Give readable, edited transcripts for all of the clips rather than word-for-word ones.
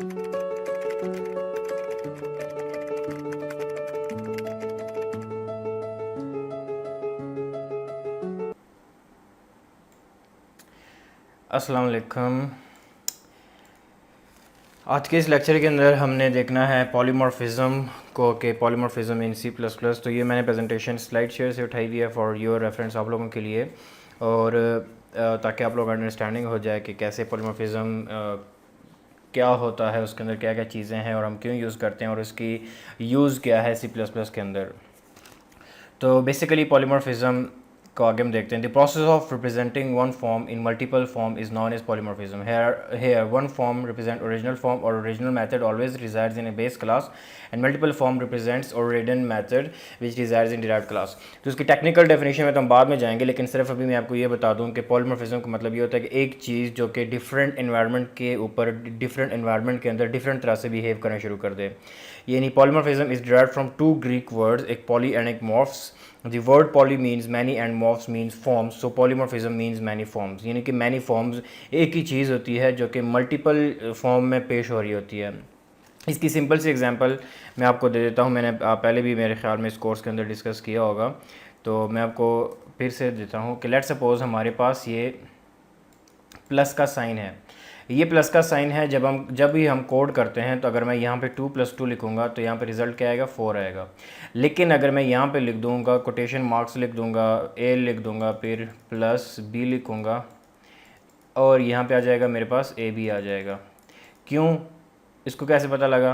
अस्सलाम वालेकुम। आज के इस लेक्चर के अंदर हमने देखना है पॉलीमॉर्फिज्म को, कि पॉलीमॉर्फिज्म इन C++। तो ये मैंने प्रेजेंटेशन स्लाइड शेयर से उठाई हुई है फॉर योर रेफरेंस आप लोगों के लिए, और ताकि आप लोग अंडरस्टैंडिंग हो जाए कि कैसे पॉलीमॉर्फिज्म क्या होता है, उसके अंदर क्या क्या चीज़ें हैं और हम क्यों यूज़ करते हैं और उसकी यूज़ क्या है C++ के अंदर। तो बेसिकली पॉलीमॉर्फिज्म को आगे हम देखते हैं। The process of representing one form in multiple form is known as polymorphism. Here one form represent original form or original method always resides in a base class and multiple form represents origin method which resides in derived class। तो इसकी technical definition में तो हम बाद में जाएंगे, लेकिन सिर्फ अभी मैं आपको ये बता दूं कि पॉलीमॉर्फिज्म का मतलब ये होता है कि एक चीज़ जो कि डिफरेंट एनवायरनमेंट के ऊपर, डिफरेंट एनवायरनमेंट के अंदर डिफरेंट तरह से बिहेव करना शुरू कर दे। यानी polymorphism is derived from two Greek words, एक पॉली एंड एक morphs. The word poly means many and morphs means forms, so polymorphism means many forms। यानी कि many forms एक ही चीज़ होती है जो कि मल्टीपल फॉर्म में पेश हो रही होती है। इसकी सिंपल सी एग्जांपल मैं आपको दे देता हूँ। मैंने पहले भी मेरे ख्याल में इस कोर्स के अंदर डिस्कस किया होगा, तो मैं आपको फिर से देता हूँ कि लेट्स सपोज़ हमारे पास ये प्लस का साइन है। ये प्लस का साइन है। जब भी हम कोड करते हैं तो अगर मैं यहाँ पे 2 + 2 लिखूँगा तो यहाँ पे रिज़ल्ट क्या आएगा, 4 आएगा। लेकिन अगर मैं यहाँ पे लिख दूँगा, कोटेशन मार्क्स लिख दूँगा, ए लिख दूँगा, फिर प्लस बी लिखूँगा और यहाँ पे आ जाएगा मेरे पास ए बी आ जाएगा। क्यों? इसको कैसे पता लगा?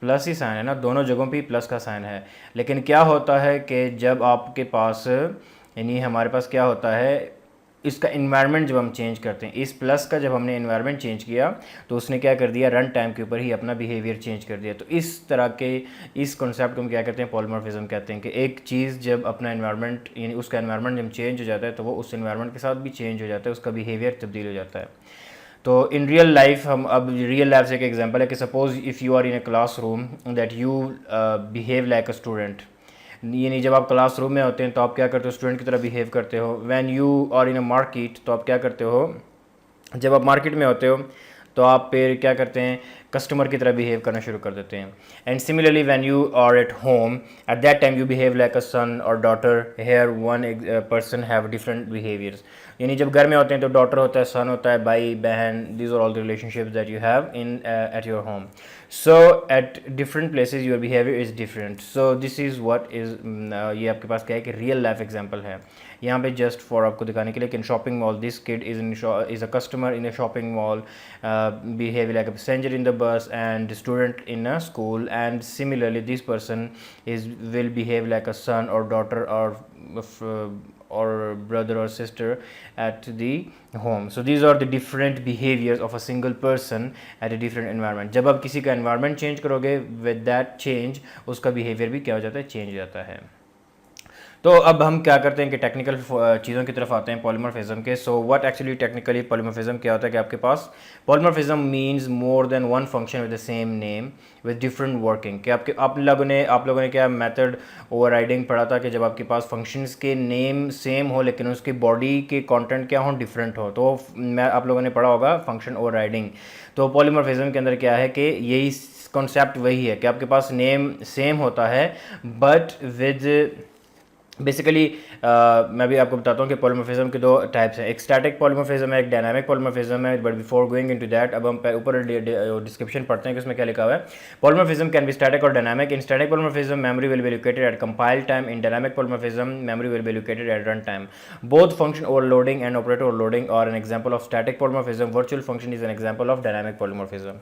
प्लस ही साइन है ना, दोनों जगहों पे प्लस का साइन है। लेकिन क्या होता है कि जब आपके पास, यानी हमारे पास क्या होता है, इसका इन्वायरमेंट जब हम चेंज करते हैं, इस प्लस का जब हमने इन्वायरमेंट चेंज किया तो उसने क्या कर दिया, रन टाइम के ऊपर ही अपना बिहेवियर चेंज कर दिया। तो इस तरह के इस कॉन्सेप्ट को हम क्या कहते हैं, पॉलीमॉर्फिज्म कहते हैं। कि एक चीज़ जब अपना इन्वायरमेंट, यानी उसका इन्वायरमेंट जब चेंज हो जाता है तो वो उस इन्वायरमेंट के साथ भी चेंज हो जाता है, उसका बिहेवियर तब्दील हो जाता है। तो इन रियल लाइफ, हम अब रियल लाइफ से एक एग्जांपल है कि suppose if you are in a class room that you behave like a student. यानी जब आप क्लासरूम में होते हैं तो आप क्या करते हो, स्टूडेंट की तरह बिहेव करते हो। When you are in a market, तो आप क्या करते हो, जब आप मार्केट में होते हो तो आप फिर क्या करते हैं, कस्टमर की तरह बिहेव करना शुरू कर देते हैं। And similarly when you are at home, at that time you behave like a son और daughter. Here one person have different behaviours. यानी जब घर में होते हैं तो डॉटर होता है, सन होता है, भाई बहन, these are all the relationships that you have in at your home. So at different places your behaviour is different. So this is what is, ये आपके पास क्या है कि रियल लाइफ एग्जांपल है यहाँ पे, जस्ट फॉर आपको दिखाने के लिए। कि shopping mall, this kid is a customer in a shopping mall, behave like a passenger in the bus and student in a school, and similarly this person will behave like a son or daughter or brother or sister at the home. So these are the different behaviors of a single person at a different environment। जब आप किसी का environment change करोगे, with that change उसका behavior भी क्या हो जाता है, change हो जाता है। तो अब हम क्या करते हैं कि टेक्निकल चीज़ों की तरफ आते हैं पॉलीमॉर्फिज्म के। So what actually technically polymorphism क्या होता है, कि आपके पास polymorphism means more than one function with the same name with different working. कि आप लोगों ने क्या मेथड ओवरराइडिंग पढ़ा था, कि जब आपके पास फंक्शंस के नेम सेम हो लेकिन उसकी बॉडी के कंटेंट क्या हो, डिफरेंट हो, तो मैं आप लोगों ने पढ़ा होगा फंक्शन ओवरराइडिंग। तो पॉलीमॉर्फिज्म के अंदर क्या है कि यही कॉन्सेप्ट वही है कि आपके पास नेम सेम होता है बट विद बेसिकली मैं भी आपको बताता हूँ कि पॉलीमॉर्फिज्म के दो टाइप्स हैं। एक स्टैटिक पॉलीमॉर्फिज्म है, एक डायनामिक पॉलीमॉर्फिज्म है। But before going into that, अब हम ऊपर डिस्क्रिप्शन पढ़ते हैं कि उसमें क्या लिखा हुआ है। पॉलीमॉर्फिज्म कैन बी स्टैटिक और dynamic. In static polymorphism memory will be located at compile time. In dynamic polymorphism memory will be located at run time. Both function overloading and operator overloading are an example of static polymorphism. Virtual function is an example of dynamic polymorphism.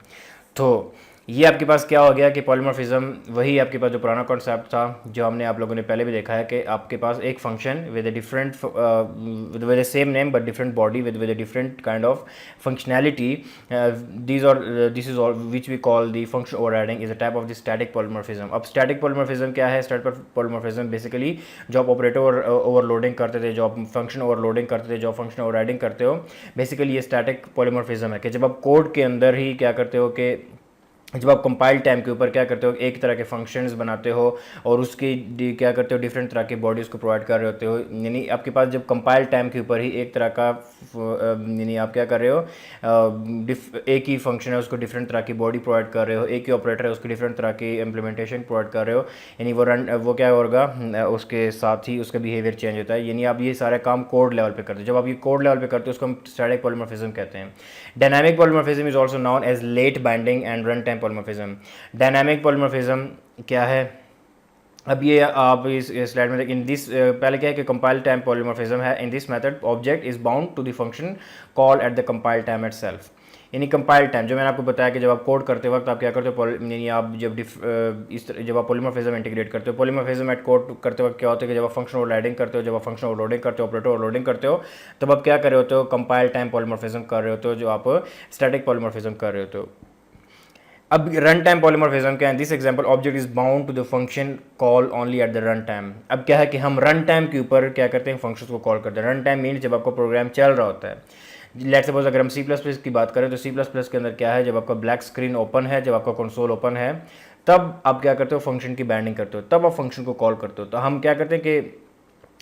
तो ये आपके पास क्या हो गया कि polymorphism वही आपके पास जो पुराना कॉन्सेप्ट था, जो हमने आप लोगों ने पहले भी देखा है, कि आपके पास एक function with a different with same name but different body with a different kind of functionality, this is all which we call the function overriding is a type of the static polymorphism. अब static polymorphism क्या है? Static polymorphism basically जो आप operator overloading करते थे, जो आप function overloading करते थे, जो फंक्शन ओवरराइडिंग करते हो, बेसिकली ये स्टैटिक पॉलीमॉर्फिज्म है। कि जब आप कोड के अंदर ही क्या करते हो कि जब आप कंपाइल टाइम के ऊपर क्या करते हो, एक तरह के फंक्शंस बनाते हो और उसकी क्या करते हो, डिफरेंट तरह के बॉडीज़ को प्रोवाइड कर रहे होते हो। यानी आपके पास जब कंपाइल टाइम के ऊपर ही एक तरह का यानी आप क्या कर रहे हो, एक ही फंक्शन है उसको डिफरेंट तरह की बॉडी प्रोवाइड कर रहे हो, एक ही ऑपरेटर है उसको डिफरेंट तरह की इम्प्लीमेंटेशन प्रोवाइड कर रहे हो, यानी वो क्या होगा, उसके साथ ही उसका बिहेवियर चेंज होता है। यानी आप ये सारे काम कोड लेवल पे करते हो। जब आप ये कोड लेवल पे करते हो उसको हम स्टैटिक पॉलीमॉर्फिज्म कहते हैं। Dynamic polymorphism is also known as late binding and run time polymorphism. Dynamic polymorphism क्या है, अब ये आप इस स्लाइड में इन दिस पहले क्या है कि कंपाइल टाइम पॉलीमॉर्फिज्म है। In this method object is bound to the function call at the compile time itself. यानी कंपाइल टाइम जो मैंने आपको बताया कि जब आप कोड करते वक्त आप क्या करते हो, यानी आप जब आप पॉलीमॉर्फिज्म इंटीग्रेट करते हो, पॉलीमॉर्फिज्म एट कोड करते वक्त क्या होता है कि जब आप फंक्शन ओवरराइडिंग करते हो, जब आप फंक्शन ओवरलोडिंग करते हो, ऑपरेटर ओवरलोडिंग करते हो, तब आप क्या कर रहे होते हो, कंपाइल टाइम पॉलीमॉर्फिज्म कर रहे होते हो, जो आप स्टैटिक पॉलीमॉर्फिज्म कर रहे होते हो। अब रन टाइम पॉलीमॉर्फिज्म क्या है, this example object is bound to the function call only at the run time. अब क्या है कि हम रन टाइम के ऊपर क्या करते हैं, फंक्शंस को कॉल करते हैं। रन टाइम मीन्स जब आपका प्रोग्राम चल रहा होता है। लेट्स सपोज अगर हम C++ की बात करें तो C++ के अंदर क्या है, जब आपका ब्लैक स्क्रीन ओपन है, जब आपका कंसोल ओपन है, तब आप क्या करते हो, फंक्शन की बाइंडिंग करते हो, तब आप फंक्शन को कॉल करते हो। तो हम क्या करते हैं कि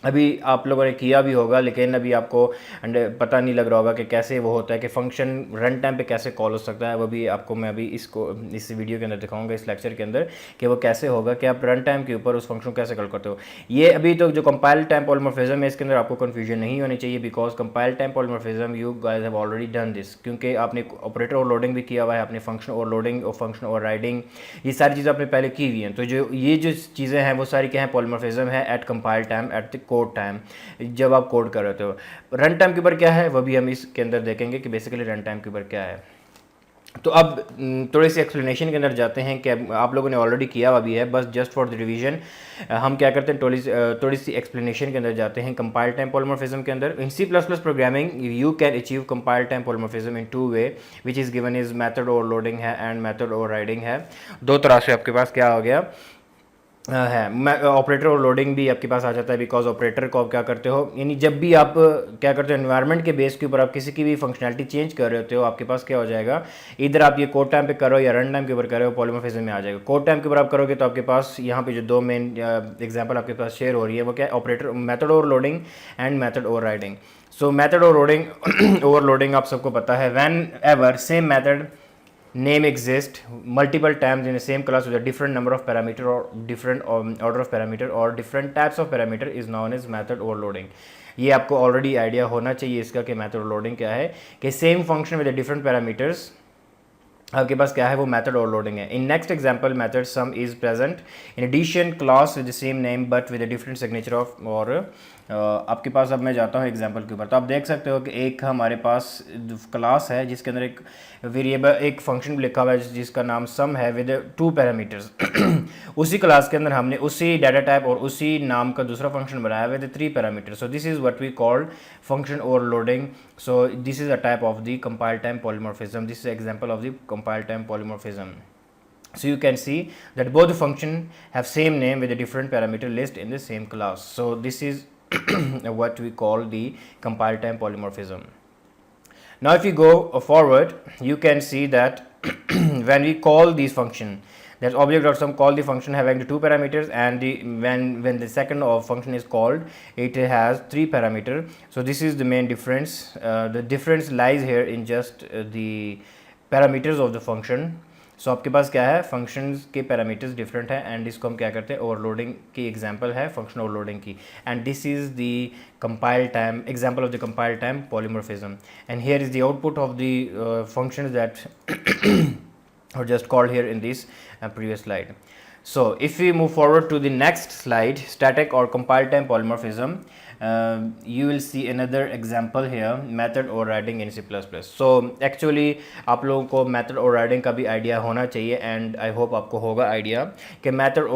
अभी आप लोगों ने किया भी होगा लेकिन अभी आपको पता नहीं लग रहा होगा कि कैसे वो होता है कि फंक्शन रन टाइम पे कैसे कॉल हो सकता है। वो भी आपको मैं अभी इस वीडियो के अंदर दिखाऊंगा, इस लेक्चर के अंदर, कि वो कैसे होगा कि आप रन टाइम के ऊपर उस फंक्शन को कैसे कॉल करते हो। ये अभी तो जो कंपाइल टाइम पॉलीमॉर्फिज्म है इसके अंदर आपको कन्फ्यूजन नहीं होनी चाहिए, because compile time polymorphism you guys have already done this, क्योंकि आपने ऑपरेटर ओवरलोडिंग भी किया हुआ है, आपने फंक्शन ओवरलोडिंग और फंक्शन ओवरराइडिंग, ये सारी चीज़ें आपने पहले की हुई हैं। तो जो चीज़ें हैं वो सारी क्या है, पॉलीमॉर्फिज्म है eight compile time, at the code time, जब आप कोड कर रहे हो। रन टाइम के ऊपर क्या है वो भी हम इसके अंदर देखेंगे कि बेसिकली रन टाइम के ऊपर क्या है। तो अब थोड़ी सी एक्सप्लेनेशन के अंदर जाते हैं कि आप लोगों ने ऑलरेडी किया हुआ भी है, बस जस्ट फॉर द रिवीजन हम क्या करते हैं, थोड़ी सी एक्सप्लेनेशन के अंदर जाते हैं। कंपाइल टाइम पॉलीमॉर्फिज्म के अंदर इन C++ programming you can achieve compile time polymorphism in two way, which is given is method overloading है एंड मेथड ओवरराइडिंग है। दो तरह से आपके पास क्या हो गया है, ऑपरेटर और लोडिंग भी आपके पास आ जाता है। बिकॉज ऑपरेटर को आप क्या करते हो, यानी जब भी आप क्या करते हो, एनवायरनमेंट के बेस के ऊपर आप किसी की भी फंक्शनैलिटी चेंज कर रहे होते हो, आपके पास क्या हो जाएगा, इधर आप ये कोड टाइम पे कर रहे हो या रन टाइम के ऊपर कर रहे हो, पॉलीमॉर्फिज्म में आ जाएगा। कोड टाइम के ऊपर आप करोगे तो आपके पास यहाँ पे जो दो मेन एग्जाम्पल आपके पास शेयर हो रही है वो क्या है, operator method overloading and method overriding. So method overloading overloading आप सबको पता है, when ever same method name exist multiple times in the same class with a different number of parameter or different order of parameter or different types of parameter is known as method overloading। ये आपको already idea होना चाहिए इसका कि method overloading क्या है, कि same function with different parameters आपके पास क्या है, वो मेथड ओवरलोडिंग है। In next example method sum is present in addition class with the same name but with a different signature of, और आपके पास अब मैं जाता हूँ एग्जांपल के ऊपर। तो आप देख सकते हो कि एक हमारे पास क्लास है जिसके अंदर एक वेरिएबल, एक फंक्शन लिखा हुआ है जिसका नाम सम है विद 2 पैरामीटर्स। उसी क्लास के अंदर हमने उसी डाटा टाइप और उसी नाम का दूसरा फंक्शन बनाया with 3 parameters. So this is what we called function overloading. So this is a type of the compile time polymorphism, this is example of the compile time polymorphism. So you can see that both the function have same name with a different parameter list in the same class. So this is what we call the compile time polymorphism. Now if you go forward, you can see that when we call these function, that object.sum call the function having the 2 parameters, and when the second of function is called, it has 3 parameter. So this is the main difference. The difference lies here in just the parameters of the function. So आपके पास क्या है, functions के parameters different है, and इसको हम क्या करते हैं, ओवरलोडिंग की एग्जांपल है फंक्शन ओवरलोडिंग की, and this is the compile time example of the compile time polymorphism. And here is the output of the functions that or just called here in this previous slide. So if we move forward to the next slide, static or compile time polymorphism, you will see another example here, method overriding in C++. So actually आप लोगों को method overriding का भी idea होना चाहिए, and I hope आपको होगा idea कि method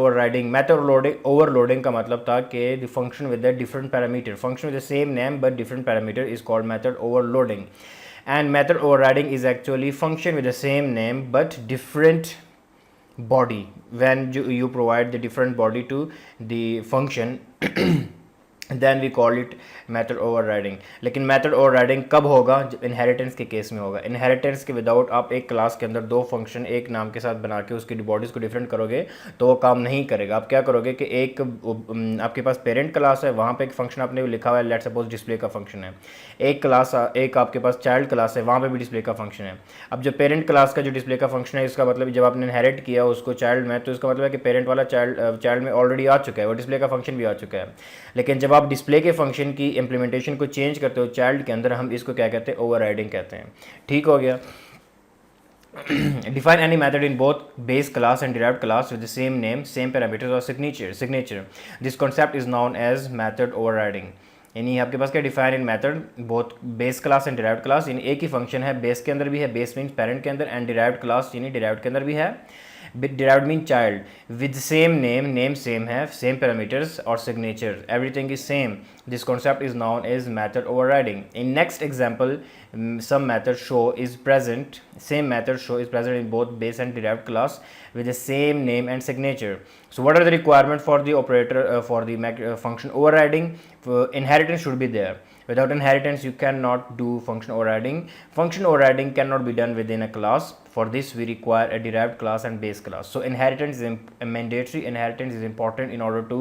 overloading का मतलब था कि the function with a different parameter, function with the same name but different parameter is called method overloading. And method overriding is actually function with the same name but different body. When you provide the different body to the function then we call it method overriding. लेकिन method overriding कब होगा? जब inheritance के case में होगा। Inheritance के without आप एक क्लास के अंदर दो फंक्शन एक नाम के साथ बना के उसकी बॉडीज़ को डिफरेंट करोगे तो वो काम नहीं करेगा। आप क्या करोगे कि एक आपके पास पेरेंट क्लास है, वहाँ पे एक फंक्शन आपने लिखा हुआ है, लेट सपोज डिस्प्ले का फंक्शन है। एक क्लास एक आपके पास चाइल्ड क्लास है, वहाँ पे भी डिस्प्ले का फंक्शन है। अब जो पेरेंट क्लास का जो डिस्प्ले का फंक्शन है, इसका मतलब जब आपने इनहेरिट किया उसको चाइल्ड में, तो इसका मतलब है कि पेरेंट वाला चाइल्ड में ऑलरेडी आ चुका है, वो डिस्प्ले का फंक्शन भी आ चुका है। लेकिन जब आप डिस्प्ले के फंक्शन की इम्प्लीमेंटेशन को चेंज करते हो चाइल्ड के अंदर, हम इसको क्या कहते हैं? ओवरराइडिंग कहते हैं। ठीक हो गया। Define any method in both base class and derived class with the same name, same parameters or signature. This concept is known as method overriding. यानी आपके पास क्या define in method both base class and derived class, यानी एक ही function है, base के अंदर भी है, बेस मीन्स पेरेंट के अंदर, एंड डिराइव्ड क्लास यानी डिराइव्ड के अंदर भी है। Derived mean child with same name same है, सेम पैरामीटर्स और signature, everything is same. This concept is known as method overriding. In next example, some method show is present, same method show is present in both base and derived class with the same name and signature. So what are the requirement for the operator for the function overriding? Inheritance should be there. Without inheritance you cannot do function overriding. Function overriding cannot be done within a class. For this we require a derived class and base class. So inheritance is mandatory. Inheritance is important in order to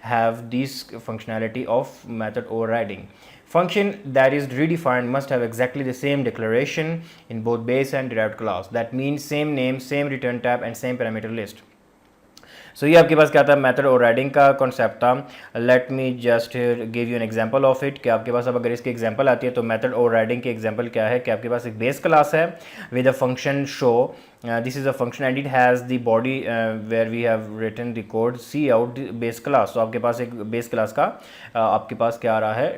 have this functionality of method overriding. Function that is redefined must have exactly the same declaration in both base and derived class. That means same name, same return type and same parameter list. सो ये आपके पास क्या था? Method overriding का concept था। Let me just give you N example of it कि आपके पास अब अगर इसकी एग्जांपल आती है तो मेथड ओवरराइडिंग की एग्जांपल क्या है कि आपके पास एक बेस क्लास है with a function show. This is a function and it has the body where we have written the code C out base class. तो आपके पास एक बेस क्लास का आपके पास क्या आ रहा है?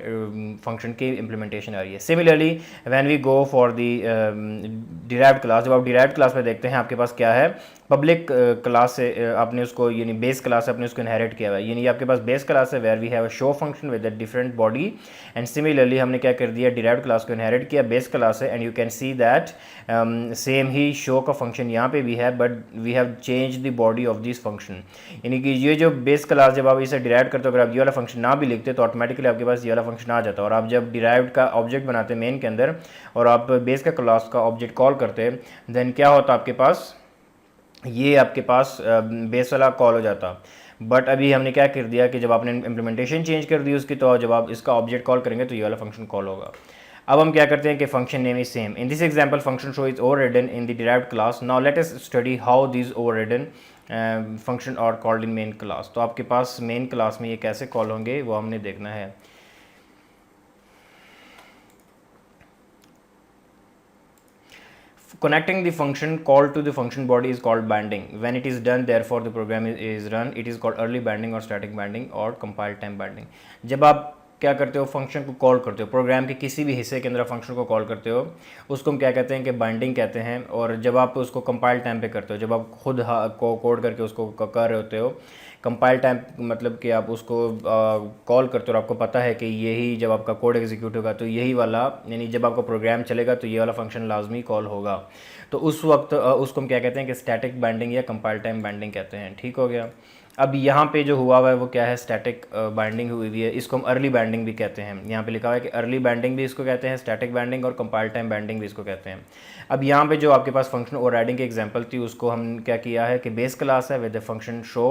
फंक्शन की इम्प्लीमेंटेशन आ रही है। Similarly when we go for the derived class, जब आप डिराइव्ड क्लास में देखते हैं आपके पास क्या है? पब्लिक क्लास से आपने उसको यानी बेस क्लास से आपने उसको इनहेरिट किया हुआ है, यानी आपके पास बेस क्लास है where we have a show function with a different body. And similarly हमने क्या कर दिया? डिराइव्ड क्लास को इनहेरिट किया बेस क्लास से, and you can see that same ही शो का फंक्शन यहाँ पे भी है, but we have change the body of this function. यानी कि ये जो बेस क्लास जब आप इसे डिराइव करते हो, अगर आप ये वाला फंक्शन ना भी लिखते तो ऑटोमेटिकली आपके पास ये वाला फंक्शन आ जाता है। और आप जब डिराइव्ड का ऑब्जेक्ट बनाते हैं मेन के अंदर और आप बेस का क्लास का ऑब्जेक्ट कॉल करते हैं, देन क्या होता है? आपके पास ये आपके पास बेस वाला कॉल हो जाता। बट अभी हमने क्या कर दिया कि जब आपने इम्प्लीमेंटेशन चेंज कर दी उसकी, तो जब आप इसका ऑब्जेक्ट कॉल करेंगे तो ये वाला फंक्शन कॉल होगा। अब हम क्या करते हैं कि function name is same. In this example function show is overridden in the derived class. Now let us study how this overridden function are called in main class. तो आपके पास मेन क्लास में ये कैसे कॉल होंगे वो हमने देखना है। Connecting the function call to the function body is called binding. When it is done, therefore the program is run, it is called early binding or static binding or compile time binding. जब आप क्या करते हो? Function को call करते हो, programme के किसी भी हिस्से के अंदर फंक्शन को कॉल करते हो, उसको हम क्या कहते हैं कि बाइंडिंग कहते हैं। और जब आप उसको कंपाइल टाइम पे करते हो, जब आप खुद को कोड करके उसको कर रहे होते हो, कंपाइल टाइम मतलब कि आप उसको कॉल करते हो और आपको पता है कि यही जब आपका कोड एग्जीक्यूट होगा तो यही वाला, यानी जब आपका प्रोग्राम चलेगा तो ये वाला फंक्शन लाजमी कॉल होगा। तो उस वक्त उसको हम क्या कहते हैं कि स्टैटिक बाइंडिंग या कंपाइल टाइम बाइंडिंग कहते हैं। ठीक हो गया। अब यहाँ पे जो हुआ हुआ है वो क्या है? स्टैटिक बाइंडिंग हुई हुई है। इसको हम अर्ली बाइंडिंग भी कहते हैं। यहाँ पे लिखा हुआ है कि अर्ली बाइंडिंग भी इसको कहते हैं, स्टैटिक बाइंडिंग और कंपाइल टाइम बाइंडिंग भी इसको कहते हैं। अब यहाँ पे जो आपके पास फंक्शन ओवरराइडिंग की एग्जांपल थी उसको हम क्या किया है कि बेस क्लास है with the function show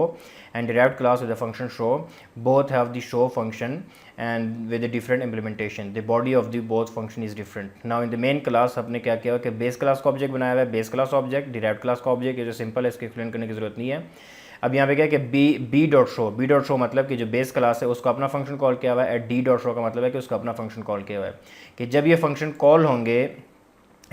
and derived class with the function show, both have the show function and with a different implementation. The body of the both function is different. Now in the main class आपने क्या किया कि base class का object बनाया हुआ है, base class object, derived class का object, ये जो सिंपल है इसको एक्सप्लेन करने की जरूरत नहीं है। अब यहाँ पे क्या है कि बी डॉट शो मतलब कि जो बेस क्लास है उसको अपना फंक्शन कॉल किया हुआ है, डी डॉट शो का मतलब है कि उसका अपना फंक्शन कॉल किया हुआ है। कि जब ये फंक्शन कॉल होंगे,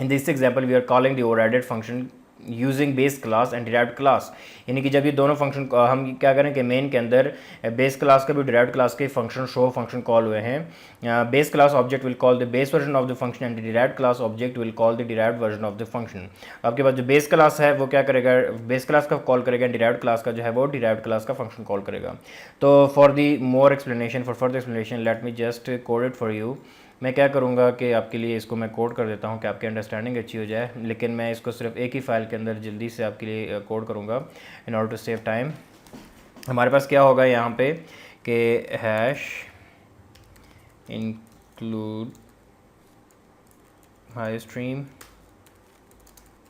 in this example we are calling the overrided function using base class and derived class. यानी कि जब ये दोनों फंक्शन हम क्या करें कि मेन के अंदर बेस क्लास का भी डिराइव्ड क्लास के फंक्शन शो फंक्शन कॉल हुए हैं, base class object will call the base version of the function and the derived class object will call the derived version of the function. आपके पास जो base class है वो क्या करेगा? Base class का call करेगा, डिराइव्ड क्लास का जो है वो डिराइव्ड क्लास का फंक्शन कॉल करेगा। तो for the more explanation, for further explanation, let me just code it for you. मैं क्या करूँगा कि आपके लिए इसको मैं कोड कर देता हूँ कि आपकी अंडरस्टैंडिंग अच्छी हो जाए, लेकिन मैं इसको सिर्फ एक ही फ़ाइल के अंदर जल्दी से आपके लिए कोड करूँगा in order to save time. हमारे पास क्या होगा यहाँ पे कि hash include high stream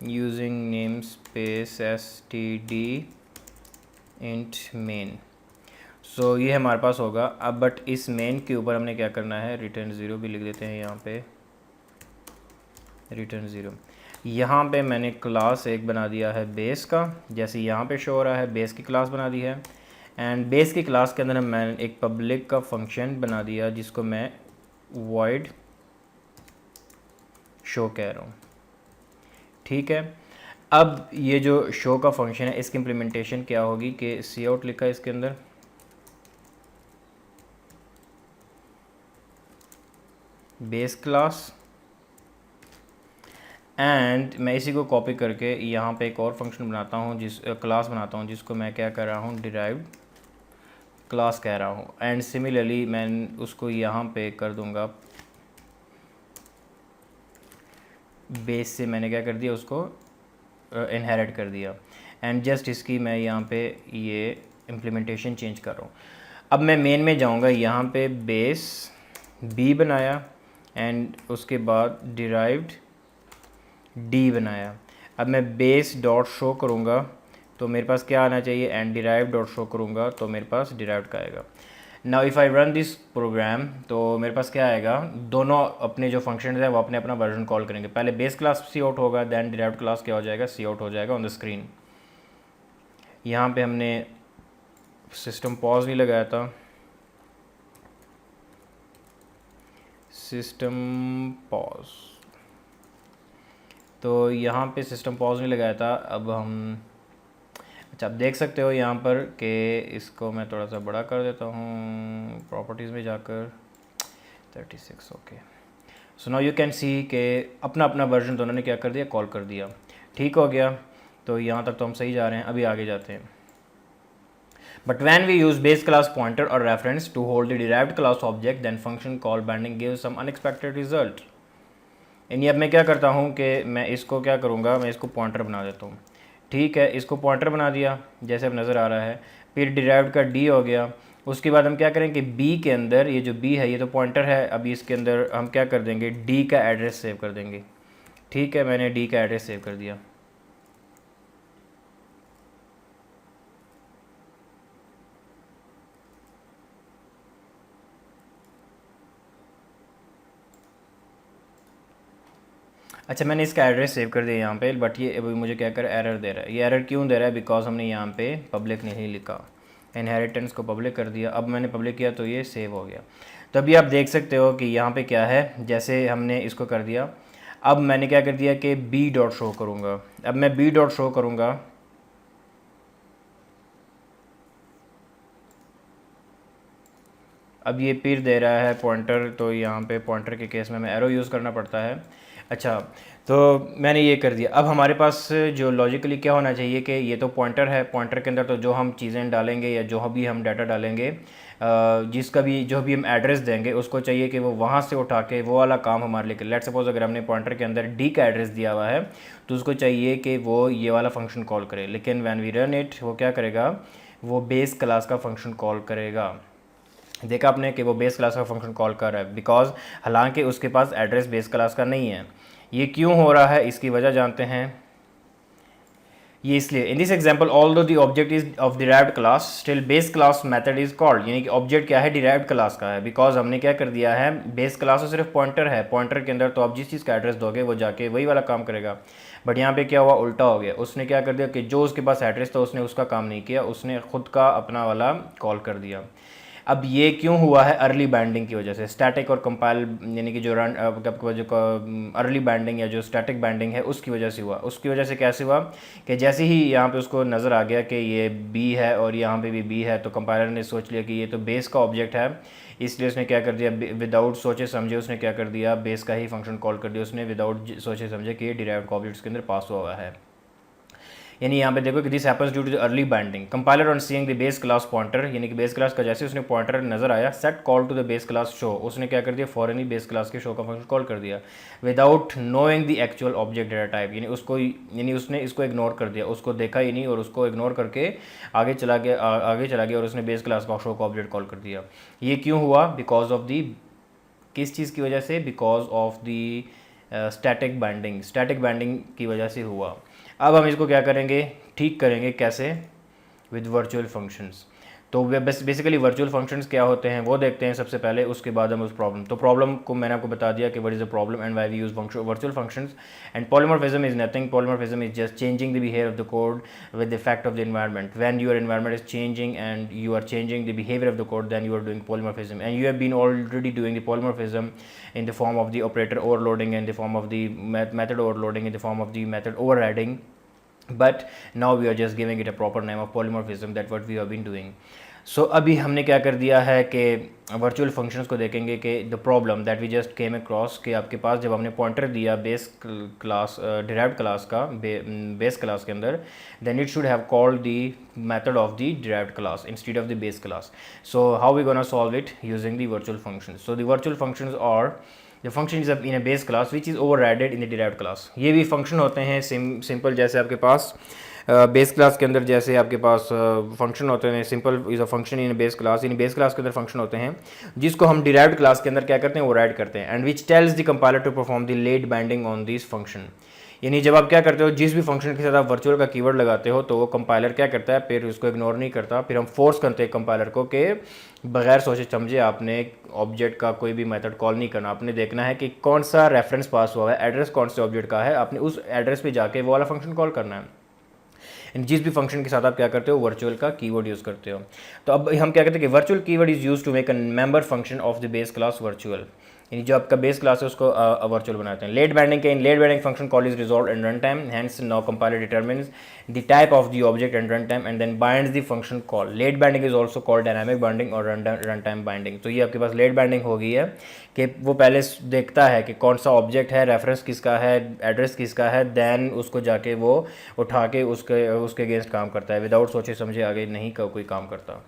using namespace std int main। सो ये हमारे पास होगा। अब बट इस मेन के ऊपर हमने क्या करना है, रिटर्न ज़ीरो भी लिख देते हैं यहाँ पे, रिटर्न ज़ीरो। यहाँ पे मैंने क्लास एक बना दिया है बेस का, जैसे यहाँ पे शो हो रहा है, बेस की क्लास बना दी है। एंड बेस की क्लास के अंदर मैंने एक पब्लिक का फंक्शन बना दिया जिसको मैं void शो कह रहा हूँ। ठीक है, अब ये जो शो का फंक्शन है इसकी इम्प्लीमेंटेशन क्या होगी कि सी आउट लिखा है इसके अंदर, बेस क्लास, एंड मैं इसी को कॉपी करके यहाँ पे एक और फंक्शन बनाता हूँ, जिस क्लास बनाता हूँ जिसको मैं क्या कर रहा हूँ, डिराइव्ड क्लास कह रहा हूँ। एंड सिमिलरली मैं उसको यहाँ पे कर दूँगा, बेस से मैंने क्या कर दिया, उसको इनहेरिट कर दिया। एंड जस्ट इसकी मैं यहाँ पे ये इम्प्लीमेंटेशन चेंज कर रहा हूँ। अब मैं मेन में जाऊँगा, यहाँ पे बेस बी बनाया एंड उसके बाद डिराइव्ड डी बनाया। अब मैं बेस डॉट शो करूँगा तो मेरे पास क्या आना चाहिए, एंड डिराइव डॉट शो करूँगा तो मेरे पास डिराइव्ड का आएगा। Now if I run this program तो मेरे पास क्या आएगा, दोनों अपने जो फंक्शन है वो अपने अपना वर्जन कॉल करेंगे। पहले बेस क्लास सी आउट होगा, देन डिराइव्ड क्लास क्या हो जाएगा, सी आउट हो जाएगा ऑन द स्क्रीन। यहाँ पे हमने सिस्टम पॉज नहीं लगाया था, सिस्टम पॉज, तो यहाँ पे सिस्टम पॉज नहीं लगाया था। अब हम, अच्छा आप देख सकते हो यहाँ पर कि इसको मैं थोड़ा सा बड़ा कर देता हूँ, प्रॉपर्टीज़ में जाकर 36। Okay, so now you can सी कि अपना अपना वर्जन दोनों ने क्या कर दिया, कॉल कर दिया। ठीक हो गया, तो यहाँ तक तो हम सही जा रहे हैं। अभी आगे जाते हैं। But when we use base class pointer और reference to hold the derived class object then function call binding gives some unexpected result. यानी अब मैं क्या करता हूँ कि मैं इसको क्या करूँगा, मैं इसको पॉइंटर बना देता हूँ। ठीक है, इसको पॉइंटर बना दिया जैसे अब नज़र आ रहा है। फिर डिराइव्ड का डी हो गया। उसके बाद हम क्या करेंगे, बी के अंदर, ये जो बी है ये तो पॉइंटर है, अभी इसके अंदर हम क्या कर देंगे, डी का एड्रेस सेव कर देंगे। ठीक है, मैंने डी का एड्रेस सेव कर दिया। अच्छा, मैंने इसका एड्रेस सेव कर दिया यहाँ पे, बट ये अभी मुझे क्या कर एरर दे रहा है। ये एरर क्यों दे रहा है, बिकॉज हमने यहाँ पे पब्लिक नहीं लिखा, इनहेरिटेंस को पब्लिक कर दिया। अब मैंने पब्लिक किया तो ये सेव हो गया। तो अभी आप देख सकते हो कि यहाँ पे क्या है, जैसे हमने इसको कर दिया। अब मैंने क्या कर दिया कि बी डॉट शो करूँगा। अब मैं बी डॉट शो करूँगा, अब ये फिर दे रहा है पॉइंटर, तो यहाँ पे पॉइंटर के केस में हमें एरो यूज़ करना पड़ता है। अच्छा, तो मैंने ये कर दिया। अब हमारे पास जो लॉजिकली क्या होना चाहिए कि ये तो पॉइंटर है, पॉइंटर के अंदर तो जो हम चीज़ें डालेंगे या जो भी हम डाटा डालेंगे, जिसका भी जो भी हम एड्रेस देंगे उसको चाहिए कि वो वहाँ से उठा के वो वाला काम हमारे लिए। लेट्स सपोज अगर हमने पॉइंटर के अंदर डी का एड्रेस दिया हुआ है तो उसको चाहिए कि वो ये वाला फंक्शन कॉल करे, लेकिन व्हेन वी रन इट वो क्या करेगा, वो बेस क्लास का फंक्शन कॉल करेगा। देखा आपने कि वो बेस क्लास का फंक्शन कॉल कर रहा है, बिकॉज हालांकि उसके पास एड्रेस बेस क्लास का नहीं है। ये क्यों हो रहा है, इसकी वजह जानते हैं। ये इसलिए, इन this example although the object is of derived class still base class method is called, यानी कि ऑब्जेक्ट क्या है, डिराइव्ड क्लास का है, बिकॉज हमने क्या कर दिया है, बेस क्लास तो सिर्फ पॉइंटर है, पॉइंटर के अंदर तो आप जिस चीज़ का एड्रेस दोगे वो जाके वही वाला काम करेगा। बट यहाँ पे क्या हुआ, उल्टा हो गया। उसने क्या कर दिया कि जो उसके पास एड्रेस था उसने उसका काम नहीं किया, उसने खुद का अपना वाला कॉल कर दिया। अब ये क्यों हुआ है, अर्ली बाइंडिंग की वजह से। स्टैटिक और कंपाइल यानी कि जो रन जो अर्ली बाइंडिंग या जो स्टैटिक बाइंडिंग है उसकी वजह से हुआ। उसकी वजह से कैसे हुआ कि जैसे ही यहाँ पे उसको नज़र आ गया कि ये बी है और यहाँ पे भी बी है, तो कंपाइलर ने सोच लिया कि ये तो बेस का ऑब्जेक्ट है, इसलिए उसने क्या कर दिया, विदाउट सोचे समझे उसने क्या कर दिया, बेस का ही फंक्शन कॉल कर दिया उसने, विदाउट सोचे समझे कि ये डिराइव्ड ऑब्जेक्ट्स के अंदर पास हुआ है। यानी यहाँ पे देखो कि this happens due to the early binding. Compiler on seeing the base class pointer, यानी कि बेस क्लास का जैसे उसने पॉइंटर नजर आया, set call to the base class show, उसने क्या कर दिया, फॉरन ही बेस क्लास के शो का फंक्शन कॉल कर दिया, without knowing the actual object data type. यानी उसको, यानी उसने इसको इग्नोर कर दिया, उसको देखा ही नहीं और उसको इग्नोर करके आगे चला गया और उसने बेस क्लास का शो का ऑब्जेक्ट कॉल कर दिया। ये क्यों हुआ, बिकॉज ऑफ दी किस चीज़ की वजह से? Because of the static binding की वजह से हुआ। अब हम इसको क्या करेंगे, ठीक करेंगे कैसे? With virtual functions. तो बेसिकली वर्चुअल फंक्शंस क्या होते हैं वो देखते हैं सबसे पहले, उसके बाद हम उस प्रॉब्लम, तो प्रॉब्लम को मैंने आपको बता दिया कि what is the problem and why we use virtual functions. And polymorphism is nothing, polymorphism is just changing the behaviour of the code with the effect of the environment. When your environment is changing and you are changing the behavior of the code, then you are doing polymorphism, and you have been already doing the polymorphism in the form of the operator overloading, in the form of the method overloading, in the form of the method overriding, but now we are just giving it a proper name of polymorphism. That what we have been doing. सो अभी हमने क्या कर दिया है कि virtual functions को देखेंगे कि the problem that we just came across, कि आपके पास जब हमने पॉइंटर दिया बेस क्लास डिराइव्ड क्लास का बेस क्लास के अंदर, then it should have called the method of the derived class instead of the base class. So how we gonna solve it using the virtual functions. So the virtual functions are the function is in a base class which is overrided in the derived class. ये भी function होते हैं simple, जैसे आपके पास base class के अंदर जैसे आपके पास फंक्शन होते हैं. Simple is a function in base class. In base class के अंदर फंक्शन होते हैं जिसको हम डिराइव्ड क्लास के अंदर क्या करते हैं, ओवरराइड करते हैं. And which tells the compiler to perform the late binding on this function. यानी जब आप क्या करते हो, जिस भी फंक्शन के साथ आप वर्चुअल का कीवर्ड लगाते हो तो वो कंपाइलर क्या करता है, फिर उसको इग्नोर नहीं करता. फिर हम फोर्स करते हैं कंपाइलर को कि बगैर सोचे समझे आपने ऑब्जेक्ट का कोई भी मेथड कॉल नहीं करना. आपने देखना है कि कौन सा रेफरेंस पास हुआ है, एड्रेस कौन से ऑब्जेक्ट का है, आपने उस एड्रेस पे जाके वो वाला फंक्शन कॉल करना है. जिस भी फंक्शन के साथ आप क्या करते हो, वर्चुअल का कीवर्ड यूज़ करते हो. तो अब हम क्या कहते हैं कि virtual keyword is use to make a member function of the base class virtual. यानी जो आपका बेस क्लास है उसको वर्चुअल बनाते हैं. लेट बाइंडिंग के in late binding function call is resolve in run time. Hence now compiler determines the type of the object and run time and then binds the function call. Late binding is also called dynamic binding और run time binding. तो ये आपके पास late binding हो गई है कि वो पहले देखता है कि कौन सा ऑब्जेक्ट है, रेफरेंस किसका है, एड्रेस किसका है, देन उसको जाके वो उठा के उसके अगेंस्ट काम करता है. विदाउट सोचे समझे आगे नहीं कोई काम करता.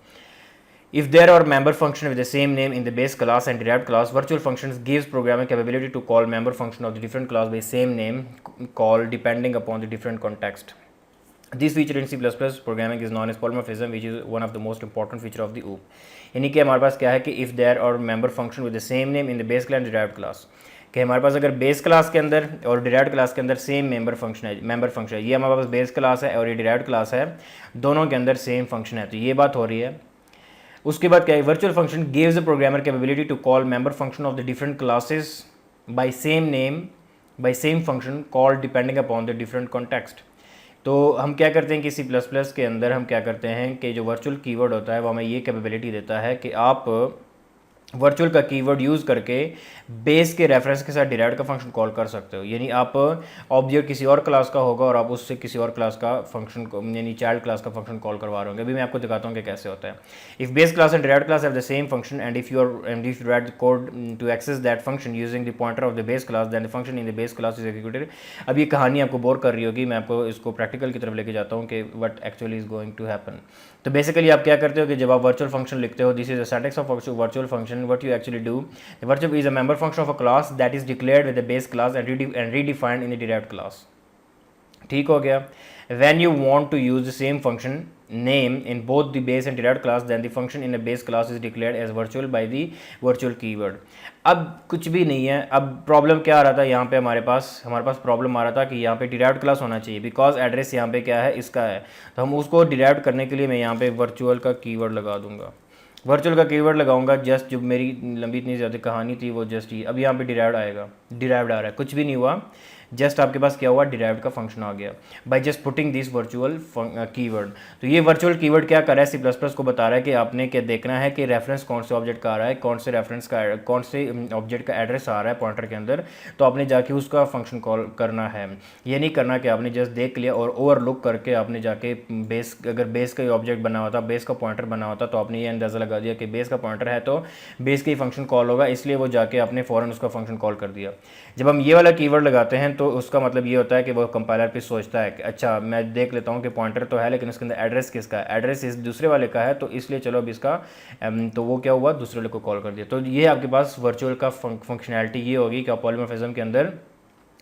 If there are member function with the same name in the base class and derived class, virtual functions gives programmer capability to call member function of the different class by same name call depending upon the different context. This feature in C++ programming is known as polymorphism, which is one of the most important feature of the OOP. यानी कि हमारे पास क्या है कि if there are member function with the same name in the base class and derived class, कि हमारे पास अगर बेस क्लास के अंदर और डिराइव्ड क्लास के अंदर सेम मेंबर फंक्शन है, ये हमारे पास बेस क्लास है और ये डिराइव्ड क्लास है, दोनों के अंदर सेम फंक्शन है, तो ये बात हो रही है. उसके बाद क्या है, virtual function gives the programmer capability to call member function of the different classes by same name by same function called depending upon the different context. तो हम क्या करते हैं कि C++ के अंदर हम क्या करते हैं कि जो वर्चुअल कीवर्ड होता है वो हमें ये कैपेबिलिटी देता है कि आप वर्चुअल का कीवर्ड यूज़ करके बेस के रेफरेंस के साथ डिराइव्ड का फंक्शन कॉल कर सकते हो. यानी आप ऑब्जेक्ट किसी और क्लास का होगा और आप उससे किसी और क्लास का फंक्शन यानी चाइल्ड क्लास का फंक्शन कॉल करवा रहे होंगे. अभी मैं आपको दिखाता हूँ कि कैसे होता है. If base class and derived class have the same function and if you write the code to access that function using the pointer of the base class, then the function in the base class is executed. अब ये कहानी आपको bore कर रही होगी, मैं आपको इसको प्रैक्टिकल की तरफ लेके जाता हूँ कि what actually is going to happen. तो बेसिकली आप क्या करते हो कि जब आप वर्चुअल फंक्शन लिखते हो, this is the syntax of virtual function. What you actually do, the virtual is a member function of a class that is declared with the base class and redefined in the derived class. ठीक हो गया. When you want to use the same function name in both the base and derived class, then the function in the base class is declared as virtual by the virtual keyword. अब कुछ भी नहीं है. अब problem क्या आ रहा था यहाँ पे, हमारे पास प्रॉब्लम आ रहा था कि यहाँ पे डिराइव्ड क्लास होना चाहिए बिकॉज एड्रेस यहाँ पे क्या है, इसका है. तो हम उसको डिराइव करने के लिए मैं यहाँ पे वर्चुअल का कीवर्ड लगा दूंगा. वर्चुअल का कीवर्ड लगाऊंगा, जस्ट जो मेरी लंबी इतनी ज़्यादा कहानी थी वो जस्ट ही. अब यहाँ पे डिराइव्ड आएगा, डिराइव्ड आ रहा है, कुछ भी नहीं हुआ, जस्ट आपके पास क्या हुआ, डिराइव्ड का फंक्शन आ गया by just putting this virtual keyword. तो ये वर्चुअल कीवर्ड क्या कर रहा है, C++ को बता रहा है कि आपने क्या देखना है कि रेफरेंस कौन से ऑब्जेक्ट का आ रहा है, कौन से ऑब्जेक्ट का एड्रेस आ रहा है पॉइंटर के अंदर, तो आपने जाके उसका फंक्शन कॉल करना है. ये नहीं करना कि आपने जस्ट देख लिया और ओवरलुक करके आपने जाके अगर बेस का ही ऑब्जेक्ट बना होता, बेस का पॉइंटर बना होता, तो आपने ये अंदाज़ा लगा दिया कि बेस का पॉइंटर है तो बेस का ही फंक्शन कॉल होगा, इसलिए वो जाके आपने फ़ौरन उसका फंक्शन कॉल कर दिया. जब हम ये वाला कीवर्ड लगाते हैं तो उसका मतलब ये होता है कि वो कंपाइलर पे सोचता है कि अच्छा मैं देख लेता हूँ कि पॉइंटर तो है लेकिन उसके अंदर एड्रेस किसका है, एड्रेस इस दूसरे वाले का है, तो इसलिए चलो अब इसका तो वो क्या हुआ, दूसरे वाले को कॉल कर दिया. तो ये आपके पास वर्चुअल का फंक्शनैलिटी ये होगी कि आप पॉलीमॉर्फिज्म के अंदर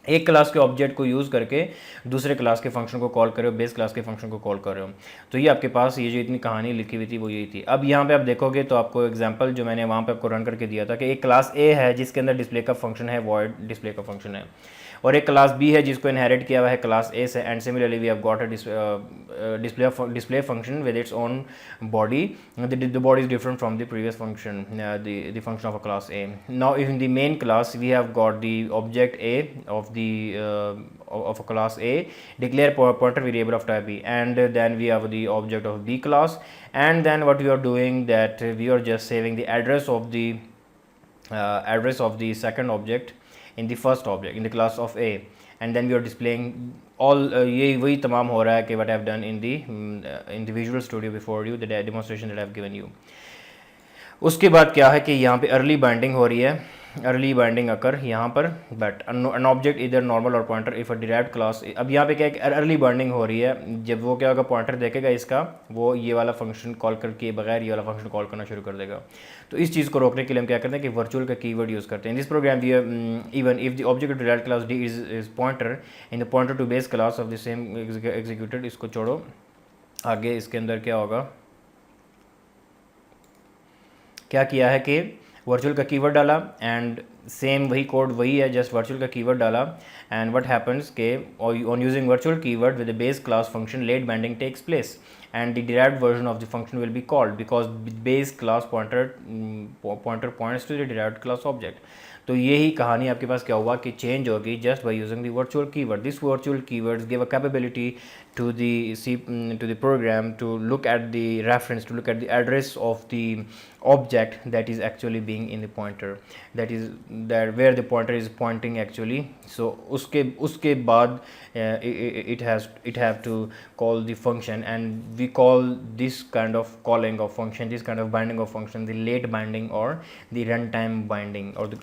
एक क्लास के ऑब्जेक्ट को यूज़ करके दूसरे क्लास के फंक्शन को कॉल कर रहे हो, बेस क्लास के फंक्शन को कॉल कर रहे हो। तो ये आपके पास ये जो इतनी कहानी लिखी हुई थी वो यही थी। अब यहाँ पे आप देखोगे तो आपको एग्जांपल जो मैंने वहाँ पे आपको रन करके दिया था कि एक क्लास ए है जिसके अंदर डिस्प्ले का फंक्शन है, वॉइड डिस्प्ले का फंक्शन है, और एक क्लास बी है जिसको इनहेरिट किया हुआ है क्लास ए से, and similarly we have got a display function with its own body, the body is different from the previous function, the function of a class A. Now in the main class we have got the object A of the of a class A, declare pointer variable of type B, and then we have the object of B class, and then what we are doing that we are just saving the address of the second object in the first object in the class of A, and then we are displaying all ये वही तमाम हो रहा है कि what I have done in the Visual Studio before you, the demonstration that I have given you. उसके बाद क्या है कि यहाँ पे अर्ली बाइंडिंग हो रही है, अर्ली बाइंडिंग अकर यहाँ पर, बट अन ऑब्जेक्ट इधर नॉर्मल और pointer if a derived class. अब यहाँ पे क्या है, अर्ली बाइंडिंग हो रही है, जब वो क्या होगा पॉइंटर देखेगा इसका, वो ये वाला फंक्शन कॉल करके बगैर ये वाला फंक्शन कॉल करना शुरू कर देगा। तो इस चीज़ को रोकने के लिए हम क्या करते हैं कि वर्चुअल का कीवर्ड यूज़ करते हैं। This program we even if the object of derived class D is pointer in the pointer to base class of the same executed. इसको छोड़ो, आगे इसके अंदर क्या होगा, क्या किया है कि वर्चुअल का कीवर्ड डाला एंड सेम वही कोड वही है, जस्ट वर्चुअल का कीवर्ड डाला, एंड व्हाट हैपेंस के on using virtual keyword with the base class function late binding takes place and the derived version of the function will be called because base class pointer points to the derived class object. तो यही कहानी आपके पास क्या हुआ कि change होगी just by using the virtual keyword. This virtual keywords give a capability to the program to look at the reference, to look at the address of the object that is actually being in the pointer, that is that where the pointer is pointing actually. So उसके बाद it have to call the function, and we call this kind of calling of function, this kind of binding of function, the late binding or the runtime binding or the,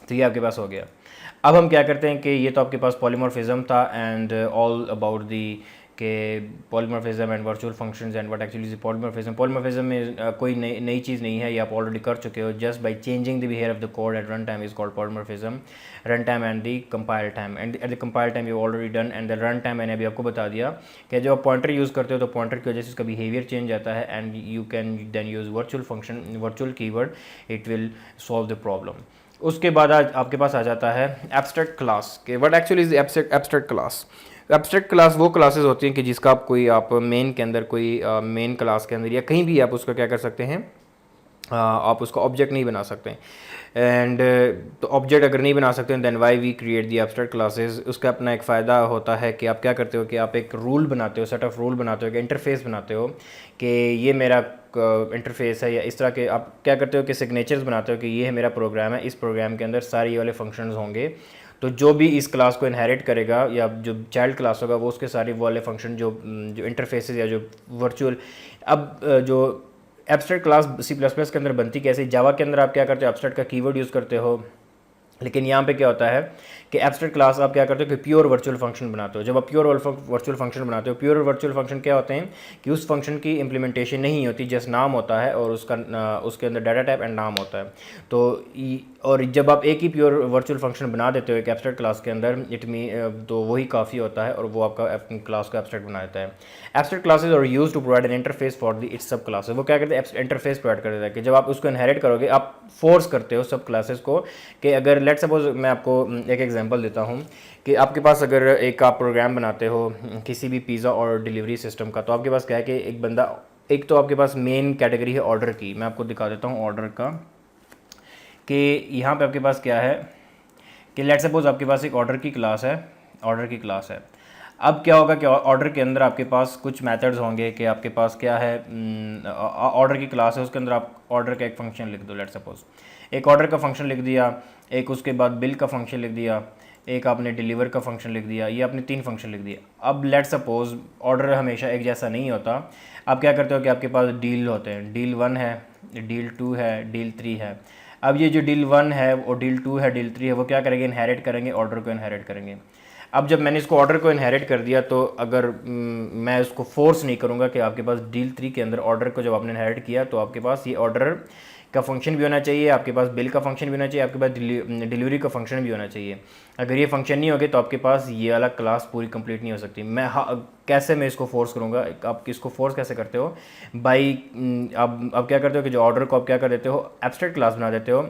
तो ये आपके पास हो गया। अब हम क्या करते हैं कि ये तो आपके पास पॉलीमॉर्फिज्म था एंड ऑल अबाउट दी के polymorphism and virtual functions and what actually is polymorphism. Polymorphism में कोई नई चीज़ नहीं है, ये आप ऑलरेडी कर चुके हो। Just by changing the behaviour of the code at run time is called polymorphism, run time and the compile time, and at the compile time you already done, and the run time मैंने अभी आपको बता दिया कि जब आप pointer use करते हो तो पॉइंटर की वजह से उसका बिहेवियर चेंज आता है, and you can then use virtual function, virtual keyword, it will solve the problem. उसके बाद आज आपके पास आ जाता है एब्स्ट्रैक्ट क्लास के। What actually is abstract class? Abstract class वो क्लासेस होती हैं कि जिसका आप मेन के अंदर कोई मेन क्लास के अंदर या कहीं भी आप उसका क्या कर सकते हैं, आप उसका ऑब्जेक्ट नहीं बना सकते। एंड तो ऑब्जेक्ट अगर नहीं बना सकते हैं then why we create the abstract classes. उसका अपना एक फ़ायदा होता है कि आप क्या करते हो कि आप एक रूल बनाते हो, सेट ऑफ रूल बनाते हो, कि इंटरफेस बनाते हो कि ये मेरा इंटरफेस है, या इस तरह के आप क्या करते हो कि सिग्नेचर्स बनाते हो कि ये है मेरा प्रोग्राम है, इस प्रोग्राम के अंदर सारे ये वाले फंक्शंस होंगे। तो जो भी इस क्लास को इनहेरिट करेगा या जो चाइल्ड क्लास होगा वो उसके सारे वाले फंक्शन जो इंटरफेसेस या जो वर्चुअल। अब जो एब्स्ट्रैक्ट क्लास C++ के अंदर बनती कैसे? जावा के अंदर आप क्या करते हो, एब्स्ट्रैक्ट का कीवर्ड यूज़ करते हो, लेकिन यहाँ पे क्या होता है कि एब्स्ट्रैक्ट क्लास आप क्या करते हो कि प्योर वर्चुअल फंक्शन बनाते हो। जब आप प्योर वर्चुअल फंक्शन बनाते हो, प्योर वर्चुअल फंक्शन क्या होते हैं कि उस फंक्शन की इम्प्लीमेंटेशन नहीं होती, जस्ट नाम होता है और उसके अंदर डाटा टाइप एंड नाम होता है। तो और जब आप एक ही प्योर वर्चुअल फंक्शन बना देते हो एक एब्स्ट्रैक्ट क्लास के अंदर, तो वही काफ़ी होता है और वो आपका क्लास को एब्स्ट्रैक्ट बना देता है। Abstract classes are used to provide an interface for the its subclasses. वो क्या करते हैं, इंटरफेस प्रोवाइड कर देता है कि जब आप उसको इनहेरिट करोगे आप फोर्स करते हो सब क्लासेस को कि अगर लेट सपोज मैं आपको एक एग्जांपल देता हूँ कि आपके पास अगर एक आप प्रोग्राम बनाते हो किसी भी पिज़्ज़ा और डिलीवरी सिस्टम का, तो आपके पास क्या है कि एक बंदा, एक तो आपके पास मेन कैटेगरी है ऑर्डर की। मैं आपको दिखा देता हूँ ऑर्डर का कि यहाँ पे आपके पास क्या है कि लेट सपोज आपके पास एक ऑर्डर की क्लास है, ऑर्डर की क्लास है। अब क्या होगा कि ऑर्डर के अंदर आपके पास कुछ मेथड्स होंगे कि आपके पास क्या है, ऑर्डर की क्लास है, उसके अंदर आप ऑर्डर का एक फंक्शन लिख दो। लेट सपोज एक ऑर्डर का फंक्शन लिख दिया, एक उसके बाद बिल का फंक्शन लिख दिया, एक आपने डिलीवर का फंक्शन लिख दिया, ये आपने 3 फंक्शन लिख दिए। अब लेट सपोज ऑर्डर हमेशा एक जैसा नहीं होता। आप क्या करते हो कि आपके पास डील होते हैं, डील 1 है, डील 2 है, डील 3 है। अब ये जो डील 1 है और डील 2 है, डील 3 है, वो क्या करेंगे, इनहेरिट करेंगे, ऑर्डर को इनहेरिट करेंगे। अब जब मैंने इसको ऑर्डर को इनहेरिट कर दिया तो अगर मैं उसको फोर्स नहीं करूँगा कि आपके पास डील 3 के अंदर ऑर्डर को जब आपने इनहेरिट किया तो आपके पास ये ऑर्डर का फंक्शन भी होना चाहिए, आपके पास बिल का फंक्शन भी होना चाहिए, आपके पास डिलीवरी का फंक्शन भी होना चाहिए। अगर ये फंक्शन नहीं होगे तो आपके पास ये वाला क्लास पूरी कंप्लीट नहीं हो सकती। कैसे मैं इसको फोर्स करूँगा, आप इसको फोर्स कैसे करते हो, बाई आप क्या करते हो कि जो ऑर्डर को आप क्या कर देते हो, एब्स्ट्रैक्ट क्लास बना देते हो,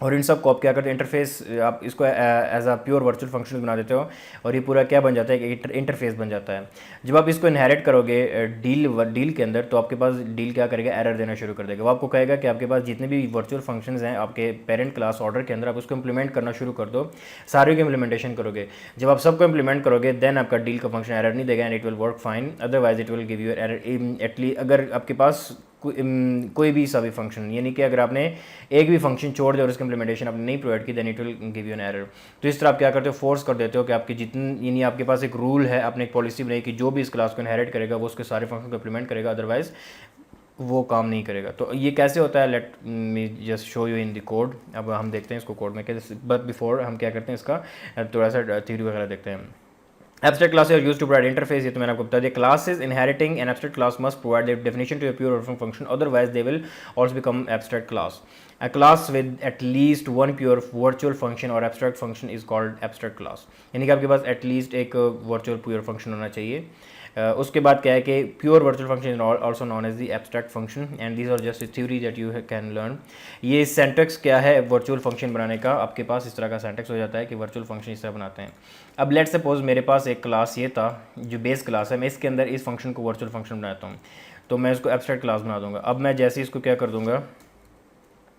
और इन सब को आप क्या करते हो, इंटरफेस आप इसको as a pure virtual function बना देते हो, और ये पूरा क्या बन जाता है, एक इंटरफेस बन जाता है। जब आप इसको इनहेरिट करोगे डील के अंदर, तो आपके पास डील क्या करेगा, एरर देना शुरू कर देगा। वो आपको कहेगा कि आपके पास जितने भी वर्चुअल फंक्शंस हैं आपके पेरेंट क्लास ऑर्डर के अंदर, आप उसको इंप्लीमेंट करना शुरू कर दो, सारे को इंप्लीमेंटेशन करोगे। जब आप सबको इंप्लीमेंट करोगे देन आपका डील का फंक्शन एरर नहीं देगा and it will work fine, otherwise it will give you error at least अगर आपके पास कोई भी सा भी फंक्शन, यानी कि अगर आपने एक भी फंक्शन छोड़ दिया और उसकी इंप्लीमेंटेशन आपने नहीं प्रोवाइड की, then it will give you an error. तो इस तरह आप क्या करते हो, फोर्स कर देते हो कि आपकी जितनी, यानी आपके पास एक रूल है, आपने एक पॉलिसी बनाई कि जो भी इस क्लास को इनहेरिट करेगा वो उसके सारे फंक्शन को इंप्लीमेंट करेगा, अदरवाइज वो काम नहीं करेगा। तो ये कैसे होता है, let me just show you in the code. अब हम देखते हैं इसको कोड में कैसे, बट बिफोर हम क्या करते हैं इसका थोड़ा सा थ्योरी वगैरह देखते हैं। Abstract classes are used to provide interface, ये तो मैंने आपको बता दिया। Classes inheriting an abstract class must provide their definition to a pure orphan function, otherwise they will also become abstract class. A class with at least one pure virtual function or abstract function is called abstract class. यानी कि आपके पास at least एक virtual pure function होना चाहिए। उसके बाद क्या है कि pure virtual function is also known as the abstract function, and these are just theory that you can learn. ये सेंटेक्स क्या है वर्चुअल फंक्शन बनाने का, आपके पास इस तरह का सेंटेक्स हो जाता है कि वर्चुअल फंक्शन इस तरह बनाते हैं। अब लेट सपोज मेरे पास एक क्लास ये था जो बेस क्लास है, मैं इसके अंदर इस फंक्शन को वर्चुअल फंक्शन बनाता हूँ, तो मैं इसको एब्स्ट्रैक्ट क्लास बना दूंगा। अब मैं जैसे इसको क्या कर दूंगा,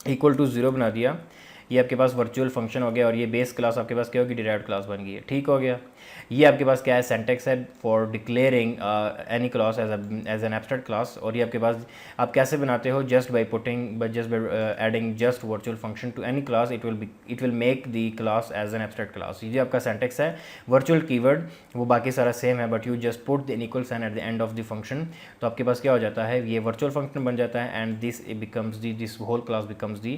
इक्वल टू 0 बना दिया, ये आपके पास वर्चुअल फंक्शन हो गया, और ये बेस क्लास आपके पास क्या होगी, डिराइव्ड क्लास बन गई है। ठीक हो गया। ये आपके पास क्या है, सेंटेक्स है for declaring any class as an abstract class. और ये आपके पास आप कैसे बनाते हो, just by adding just virtual function to any class, it will make the class as an abstract class. ये आपका सेंटेक्स है। वर्चुअल कीवर्ड वो बाकी सारा सेम है, but you just put the equal sign at the end of the function, तो आपके पास क्या हो जाता है, ये वर्चुअल फंक्शन बन जाता है, and this whole class becomes the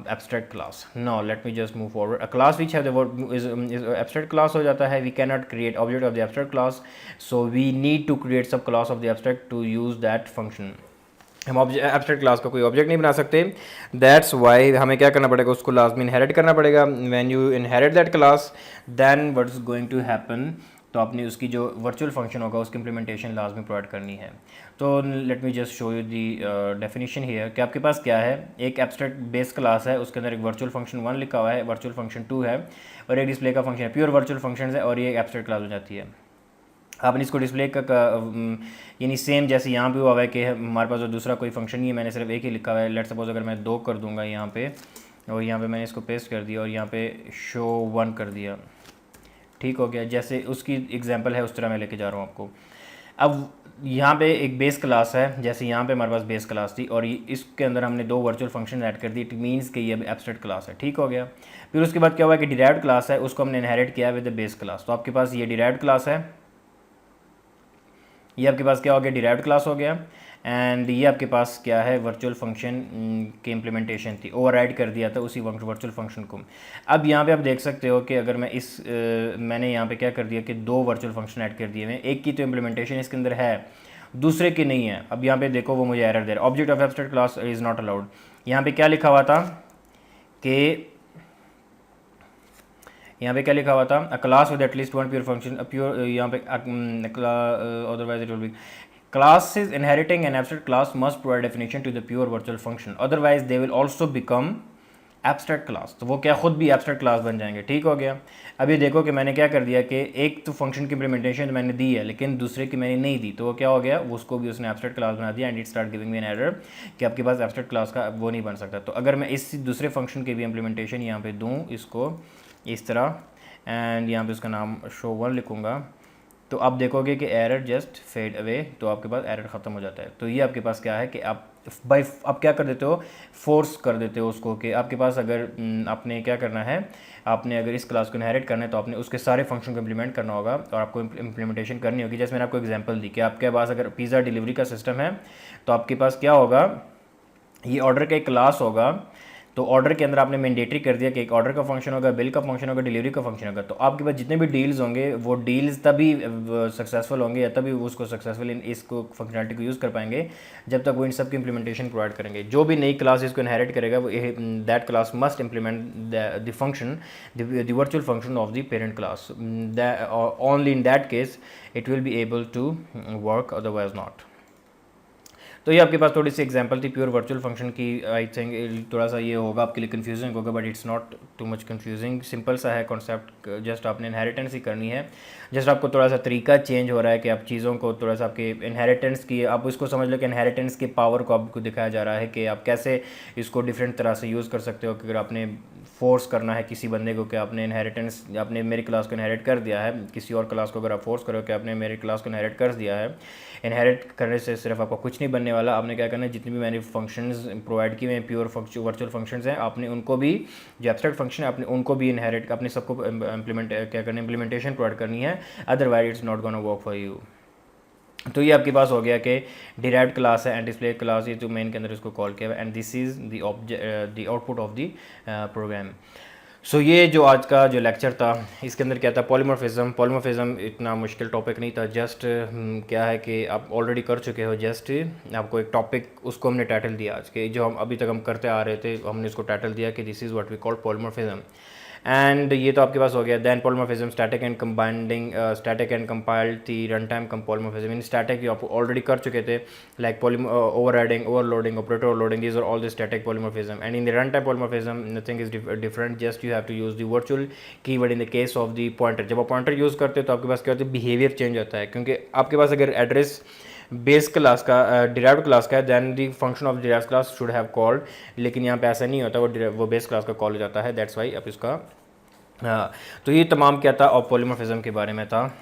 abstract class. Now let me just move forward. A class which have the word is abstract class हो जाता है. We cannot create object of the abstract class, so we need to create sub class of the abstract to use that function. हम abstract class का कोई object नहीं बना सकते, that's why हमें क्या करना पड़ेगा, उसको लाजमी इनहेरिट करना पड़ेगा। When you inherit that class then what is going to happen, तो आपने उसकी जो वर्चुअल फंक्शन होगा उसकी इंप्लीमेंटेशन लाजमी प्रोवाइड करनी है। तो let me just show you the definition here कि आपके पास क्या है, एक एब्स्ट्रैक्ट बेस क्लास है, उसके अंदर एक वर्चुअल फंक्शन 1 लिखा हुआ है, वर्चुअल फंक्शन 2 है, और एक डिस्प्ले का फंक्शन है। प्योर वर्चुअल फंक्शन है और ये एक एब्स्ट्रैक्ट क्लास हो जाती है। आपने इसको डिस्प्ले का यानी सेम जैसे यहाँ पे हुआ है कि हमारे पास जो दूसरा कोई फंक्शन नहीं है, मैंने सिर्फ एक ही लिखा हुआ है। लेट सपोज अगर मैं 2 कर दूंगा यहाँ पे, और यहाँ पे मैंने इसको पेस्ट कर दिया और यहाँ पे शो 1 कर दिया, ठीक हो गया। जैसे उसकी एग्जांपल है उस तरह मैं लेके जा रहा हूँ आपको। अब यहाँ पे एक बेस क्लास है, जैसे यहाँ पे हमारे पास बेस क्लास थी, और इसके अंदर हमने 2 वर्चुअल फंक्शन ऐड कर दी, इट मीन्स कि ये अब एब्स्ट्रैक्ट क्लास है। ठीक हो गया। फिर उसके बाद क्या हुआ कि डिराइव्ड क्लास है, उसको हमने इनहेरिट किया विद द बेस क्लास। तो आपके पास ये डिराइव्ड क्लास है, ये आपके पास क्या हो गया, डिराइव्ड क्लास हो गया। एंड ये आपके पास क्या है, वर्चुअल फंक्शन की इम्प्लीमेंटेशन थी, ओवरराइड कर दिया था उसी वर्चुअल फंक्शन को। अब यहाँ पे आप देख सकते हो कि अगर मैं मैंने यहाँ पे क्या कर दिया कि 2 वर्चुअल फंक्शन ऐड कर दिए हैं, एक की तो इम्प्लीमेंटेशन इसके अंदर है, दूसरे की नहीं है। अब यहाँ पे देखो वो मुझे एरर दे रहा है, object of abstract class is not allowed. यहाँ पे क्या लिखा हुआ था कि यहाँ पे क्या लिखा हुआ था, अ class with at least 1 pure function, pure यहाँ पे otherwise it will B classes inheriting an abstract class must provide definition to the pure virtual function, otherwise they will also become abstract class। तो वो क्या खुद भी abstract class बन जाएंगे। ठीक हो गया। अभी देखो कि मैंने क्या कर दिया कि एक तो फंक्शन की इम्प्लीमेंटेशन मैंने दी है लेकिन दूसरे की मैंने नहीं दी, तो वो क्या हो गया, उसको भी उसने abstract class बना दिया, and it start giving me an error कि आपके पास abstract class का वो नहीं बन सकता। तो अगर मैं इस दूसरे फंक्शन की भी इम्प्लीमेंटेशन यहाँ पे दूँ इसको इस तरह, एंड यहाँ पे उसका नाम शो 1 लिखूँगा, तो आप देखोगे कि एरर जस्ट फेड अवे, तो आपके पास एरर ख़त्म हो जाता है। तो ये आपके पास क्या है कि आप क्या कर देते हो, फोर्स कर देते हो उसको कि आपके पास अगर आपने क्या करना है, आपने अगर इस क्लास को इनहेरिट करना है तो आपने उसके सारे फंक्शन को इम्प्लीमेंट करना होगा और आपको इम्प्लीमेंटेशन करनी होगी। जैसे मैंने आपको एग्जांपल दी कि आपके पास अगर पिज़्ज़ा डिलीवरी का सिस्टम है तो आपके पास क्या होगा, ये ऑर्डर का एक क्लास होगा, तो ऑर्डर के अंदर आपने मैंडेटरी कर दिया कि एक ऑर्डर का फंक्शन होगा, बिल का फंक्शन होगा, डिलीवरी का फंक्शन होगा। तो आपके पास जितने भी डील्स होंगे वो डील्स तभी सक्सेसफुल होंगे या तभी उसको सक्सेसफुल इसको फंक्शनलिटी को यूज़ कर पाएंगे जब तक वो इन सब की इंप्लीमेंटेशन प्रोवाइड करेंगे। जो भी नई क्लास इसको इनहेरिट करेगा वो that class must implement the function the virtual function of the parent class. Only in that case it will be able to work, otherwise not. तो ये आपके पास थोड़ी सी एग्जांपल थी प्योर वर्चुअल फंक्शन की। आई थिंक थोड़ा सा ये होगा आपके लिए कंफ्यूजिंग होगा, but it's not too much confusing, simple सा है कॉन्सेप्ट। जस्ट आपने इनहेरिटेंस ही करनी है, जस्ट आपको थोड़ा सा तरीका चेंज हो रहा है कि आप चीज़ों को थोड़ा सा आपके इनहेरिटेंस की, आप इसको समझ लो कि इनहेरिटेंस की पावर को आपको दिखाया जा रहा है कि आप कैसे इसको डिफरेंट तरह से यूज़ कर सकते हो। कि अगर आपने फोर्स करना है किसी बंदे को कि आपने इनहेरिटेंस, आपने मेरी क्लास को इनहेरिट कर दिया है, किसी और क्लास को अगर आप फोर्स करो कि आपने मेरी क्लास को इनहेरिट कर दिया है, इनहेरिट करने से सिर्फ आपको कुछ नहीं बनने वाला। आपने क्या करना है, जितनी भी मैंने फंक्शंस प्रोवाइड किए हैं प्योर वर्चुअल फंक्शंस हैं, आपने उनको भी, जो एब्स्ट्रैक्ट फंक्शन है, आपने उनको भी इनहेरिट, अपने सबको इम्प्लीमेंट क्या करना है, इम्प्लीमेंटेशन प्रोवाइड करनी है, otherwise it's not gonna work for you. तो ये आपके पास हो गया कि डिराइव्ड क्लास है एंड डिस्प्ले क्लास, ये जो मेन के अंदर इसको कॉल किया है, and this is the output of the program. So ये जो आज का जो लेक्चर था इसके अंदर क्या था, पॉलीमॉर्फिज्म। पॉलीमॉर्फिज्म इतना मुश्किल टॉपिक नहीं था, जस्ट क्या है कि आप ऑलरेडी कर चुके हो, जस्ट आपको एक टॉपिक उसको हमने टाइटल दिया आज के, जो हम अभी तक हम करते आ रहे थे, हमने इसको टाइटल दिया कि this is what we call polymorphism. And ये तो आपके पास हो गया। Then polymorphism, static and combining, static and compiled थी run time cum polymorphism. In static आप ऑलरेडी कर चुके थे, like overriding, overloading, operator overloading, these are all the static polymorphism. And in the run time polymorphism nothing is different, just you have to use the virtual keyword in the case of the pointer. जब आप pointer use करते हो तो आपके पास क्या होता है, बिहेवियर चेंज होता है, क्योंकि आपके पास अगर एड्रेस बेस क्लास का डिराइव्ड क्लास का है, then the function of derived class should have called, लेकिन यहाँ पे ऐसा नहीं होता, वो बेस क्लास का कॉल हो जाता है, दैट्स वाई आप इसका। हाँ, तो ये तमाम क्या था, और पॉलीमॉर्फिज्म के बारे में था।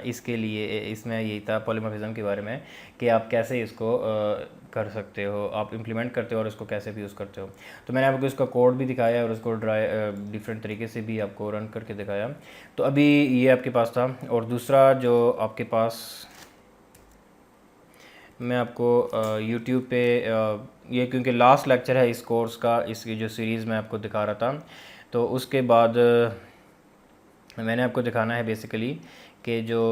इसके लिए इसमें यही था पॉलीमॉर्फिज्म के बारे में कि आप कैसे इसको कर सकते हो, आप इम्प्लीमेंट करते हो और इसको कैसे भी यूज़ करते हो। तो मैंने आपको इसका कोड भी दिखाया और उसको डिफरेंट तरीके से भी आपको रन करके दिखाया। तो अभी ये आपके पास था, और दूसरा जो आपके पास मैं आपको यूट्यूब पे ये क्योंकि लास्ट लेक्चर है इस कोर्स का, इसकी जो सीरीज़ मैं आपको दिखा रहा था, तो उसके बाद मैंने आपको दिखाना है बेसिकली कि जो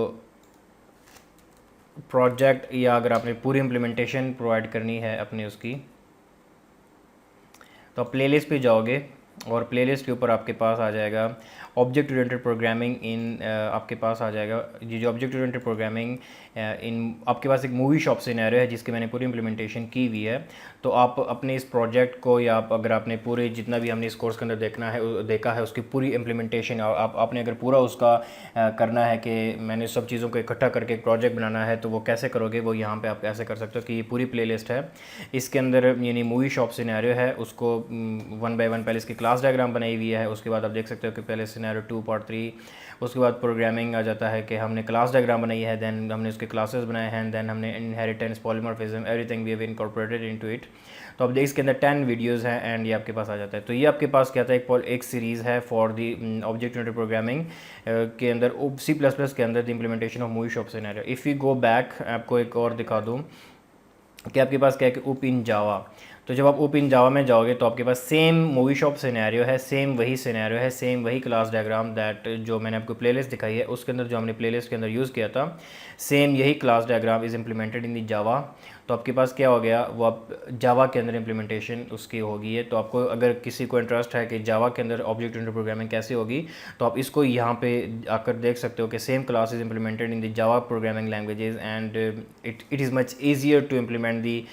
प्रोजेक्ट, या अगर आपने पूरी इम्प्लीमेंटेशन प्रोवाइड करनी है अपनी उसकी, तो आप प्लेलिस्ट पे जाओगे और प्लेलिस्ट के ऊपर आपके पास आ जाएगा ऑब्जेक्ट ओरिएंटेड प्रोग्रामिंग इन, आपके पास आ जाएगा ये जो ऑब्जेक्ट ओरिएंटेड प्रोग्रामिंग इन, आपके पास एक मूवी शॉप सिनेरियो है जिसकी मैंने पूरी इम्प्लीमेंटेशन की हुई है। तो आप अपने इस प्रोजेक्ट को, या आप अगर आपने पूरे जितना भी हमने इस कोर्स के अंदर देखा है उसकी पूरी इम्प्लीमेंटेशन आपने अगर पूरा उसका करना है कि मैंने सब चीज़ों को इकट्ठा करके एक प्रोजेक्ट बनाना है, तो वो कैसे करोगे, वो यहाँ पे आप कैसे कर सकते हो कि ये पूरी प्लेलिस्ट है। इसके अंदर यानी मूवी शॉप सिनेरियो है, उसको 1 बाय 1 पहले इसकी क्लास डायग्राम बनाई हुई है, उसके बाद आप देख सकते हो कि पहले सिनेरियो 2 पार्ट 3, उसके बाद प्रोग्रामिंग आ जाता है कि हमने क्लास डायग्राम बनाई है, देन हमने उसके क्लासेस बनाए हैं, देन हमने inheritance, polymorphism, everything we have incorporated into it. तो अब इसके अंदर 10 वीडियोस हैं एंड ये आपके पास आ जाता है। तो ये आपके पास क्या था, एक सीरीज़ है for the object oriented programming के अंदर C++ के अंदर the implementation of movie shop scenario. If you go back, आपको एक और दिखा दूँ कि आपके पास क्या है कि उप इन जावा। तो जब आप उप इन जावा में जाओगे तो आपके पास सेम मूवी शॉप सिनेरियो है, सेम वही सिनेरियो है, सेम वही क्लास डायग्राम दैट जो मैंने आपको प्लेलिस्ट दिखाई है उसके अंदर, जो हमने प्लेलिस्ट के अंदर यूज़ किया था, सेम यही class diagram is implemented in the Java. तो आपके पास क्या हो गया, वो आप जावा के अंदर इम्प्लीमेंटेशन उसकी होगी है। तो आपको अगर किसी को इंटरेस्ट है कि जावा के अंदर ऑब्जेक्ट ओरिएंटेड प्रोग्रामिंग कैसे होगी, तो आप इसको यहाँ पे आकर देख सकते हो कि same class is implemented in the Java programming languages and it is much easier to implement the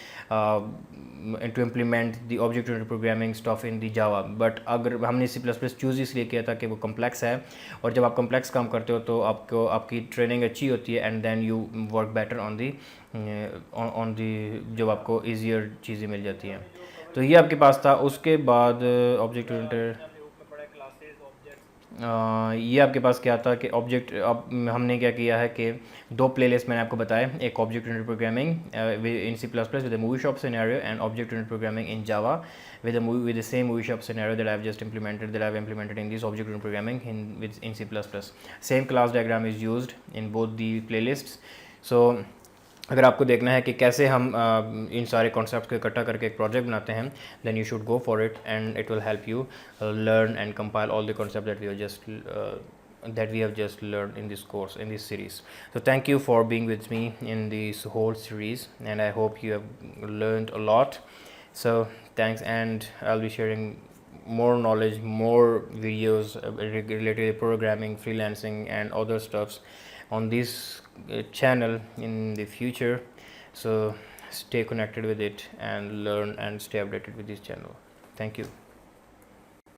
the object oriented programming stuff in the Java. But अगर हमने C++ चूज़ इसलिए किया था कि वो कम्प्लेक्स है, और जब आप कम्प्लेक्स काम करते हो तो आपको आपकी ट्रेनिंग अच्छी होती है and then you work better on the जब आपको ईजियर चीज़ें मिल जाती हैं। तो ये आपके पास था। उसके बाद ऑब्जेक्ट ओरिएंटेड, ये आपके पास क्या था कि ऑब्जेक्ट, अब हमने क्या किया है कि 2 प्लेलिस्ट मैंने आपको बताया, एक object oriented programming in C++ with the movie shop scenario and object oriented programming in Java with the same movie shop scenario that I've implemented in this object oriented programming in C++. Same class diagram is used in both the playlists. So अगर आपको देखना है कि कैसे हम इन सारे concept को इकट्ठा करके एक प्रोजेक्ट बनाते हैं, then you should go for it and it will help you learn and compile all the concepts that we have just learned in this course, in this series. So thank you for being with me in this whole series, and I hope you have learned a lot. So thanks, and I'll be sharing more knowledge, more videos related to programming, freelancing and other stuffs on this channel in the future. So stay connected with it and learn and stay updated with this channel. Thank you.